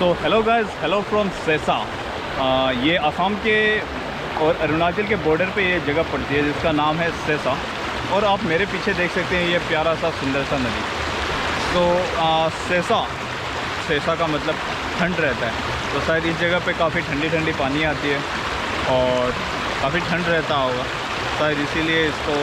So hello guys, hello from सेसा। ये असम के और अरुणाचल के बॉर्डर पे ये जगह पड़ती है जिसका नाम है सेसा। और आप मेरे पीछे देख सकते हैं ये प्यारा सा सुंदर सा नदी। तो सेसा का मतलब ठंड रहता है, तो शायद इस जगह पे काफ़ी ठंडी ठंडी पानी आती है और काफ़ी ठंड रहता होगा, शायद इसीलिए इसको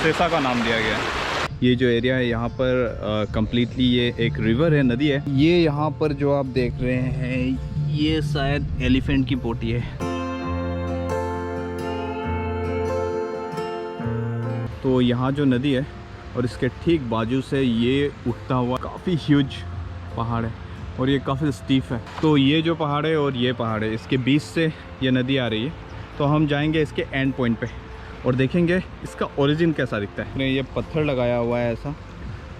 सेसा का नाम दिया गया है। ये जो एरिया है यहाँ पर कम्प्लीटली ये एक रिवर है, नदी है। ये यहाँ पर जो आप देख रहे हैं ये शायद एलिफेंट की पोटी है। तो यहाँ जो नदी है और इसके ठीक बाजू से ये उठता हुआ काफ़ी ह्यूज पहाड़ है और ये काफ़ी स्टीफ है। तो ये जो पहाड़ है और ये पहाड़ है, इसके बीच से ये नदी आ रही है। तो हम जाएंगे इसके एंड पॉइंट पे और देखेंगे इसका ओरिजिन कैसा दिखता है। ये पत्थर लगाया हुआ है ऐसा,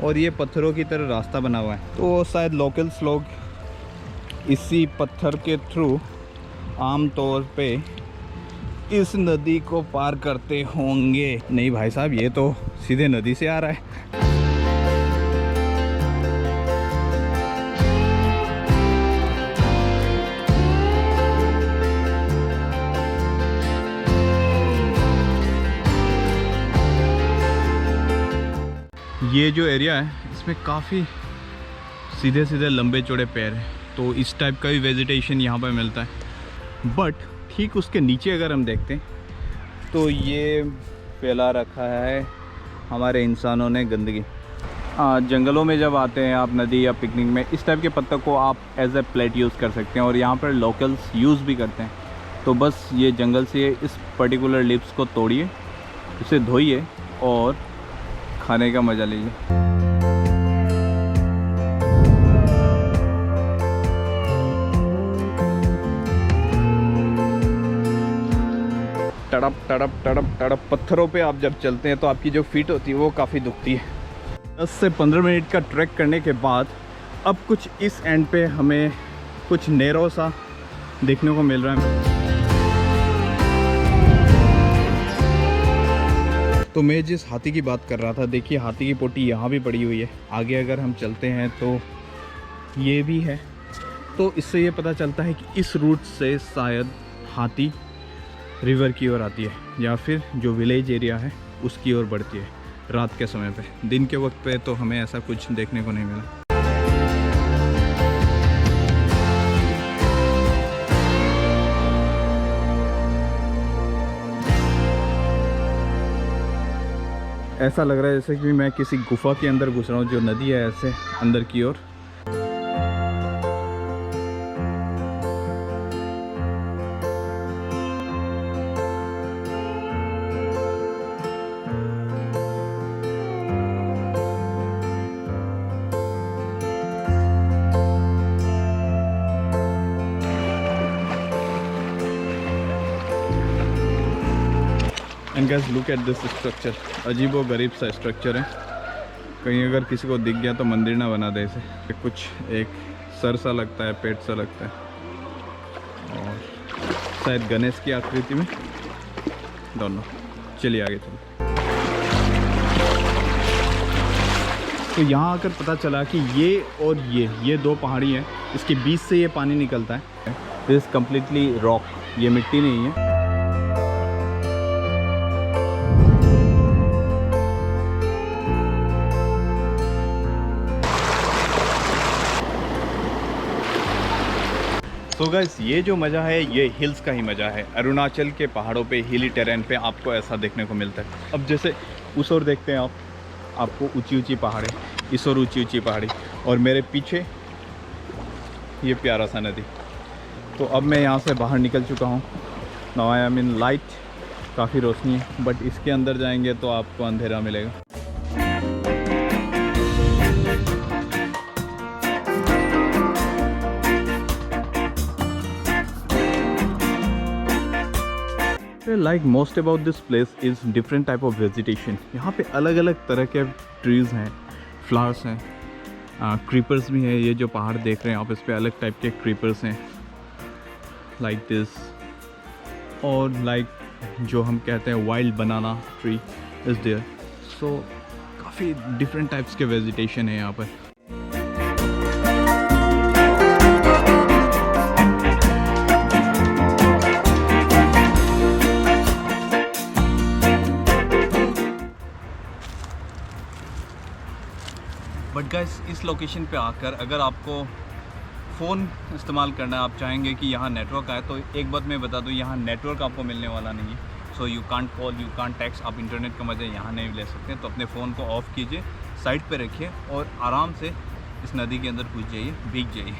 और ये पत्थरों की तरह रास्ता बना हुआ है। तो शायद लोकल्स लोग इसी पत्थर के थ्रू आम तौर पे इस नदी को पार करते होंगे। नहीं भाई साहब, ये तो सीधे नदी से आ रहा है। ये जो एरिया है इसमें काफ़ी सीधे सीधे लंबे चौड़े पेड़ हैं, तो इस टाइप का भी वेजिटेशन यहाँ पर मिलता है। बट ठीक उसके नीचे अगर हम देखते हैं तो ये फैला रखा है हमारे इंसानों ने गंदगी। जंगलों में जब आते हैं आप नदी या पिकनिक में, इस टाइप के पत्थर को आप एज ए प्लेट यूज़ कर सकते हैं और यहाँ पर लोकल्स यूज़ भी करते हैं। तो बस ये जंगल से इस पर्टिकुलर लिप्स को तोड़िए, उसे धोइए और खाने का मज़ा लीजिए। तड़प तड़प तड़प तड़प पत्थरों पे आप जब चलते हैं तो आपकी जो फीट होती है वो काफ़ी दुखती है। 10 से 15 मिनट का ट्रैक करने के बाद अब कुछ इस एंड पे हमें कुछ नैरो सा देखने को मिल रहा है। तो मैं जिस हाथी की बात कर रहा था, देखिए हाथी की पोटी यहाँ भी पड़ी हुई है। आगे अगर हम चलते हैं तो ये भी है। तो इससे ये पता चलता है कि इस रूट से शायद हाथी रिवर की ओर आती है या फिर जो विलेज एरिया है उसकी ओर बढ़ती है रात के समय पे। दिन के वक्त पे तो हमें ऐसा कुछ देखने को नहीं मिला। ऐसा लग रहा है जैसे कि मैं किसी गुफा के अंदर घुस रहा हूँ, जो नदी है ऐसे अंदर की ओर। And guys look at this structure, अजीबो गरीब सा स्ट्रक्चर है। कहीं अगर किसी को दिख गया तो मंदिर ना बना दे इसे। कुछ एक सर सा लगता है, पेट सा लगता है और शायद गणेश की आकृति में, दोनों। चलिए आगे चलो। तो यहाँ आकर पता चला कि ये और ये दो पहाड़ी हैं, इसके बीच से ये पानी निकलता है। दिस कम्प्लीटली रॉक, ये मिट्टी नहीं है। तो गाइस ये जो मज़ा है ये हिल्स का ही मज़ा है। अरुणाचल के पहाड़ों पे, हिली टेरेन पे आपको ऐसा देखने को मिलता है। अब जैसे उस ओर देखते हैं आपको ऊंची ऊंची पहाड़ें, इस ओर ऊंची ऊंची पहाड़ी, और मेरे पीछे ये प्यारा सा नदी। तो अब मैं यहाँ से बाहर निकल चुका हूँ। Now I am in light, काफ़ी रोशनी है, बट इसके अंदर जाएंगे तो आपको अंधेरा मिलेगा। Like most about this place is different type of vegetation. यहाँ पे अलग अलग तरह के ट्रीज़ हैं, फ्लावर्स हैं, क्रीपर्स भी हैं। ये जो पहाड़ देख रहे हैं आप, इस पे अलग टाइप के क्रीपर्स हैं लाइक दिस। और लाइक जो हम कहते हैं wild banana tree is there. So काफ़ी डिफरेंट टाइप्स के वेजिटेशन है यहाँ पर। गाइस इस लोकेशन पे आकर अगर आपको फ़ोन इस्तेमाल करना है, आप चाहेंगे कि यहाँ नेटवर्क आए, तो एक बात मैं बता दूँ, यहाँ नेटवर्क आपको मिलने वाला नहीं है। So you can't call, you can't text, आप इंटरनेट का मज़ा यहाँ नहीं ले सकते। तो अपने फ़ोन को ऑफ़ कीजिए, साइड पे रखिए और आराम से इस नदी के अंदर घुस जाइए, भीग जाइए।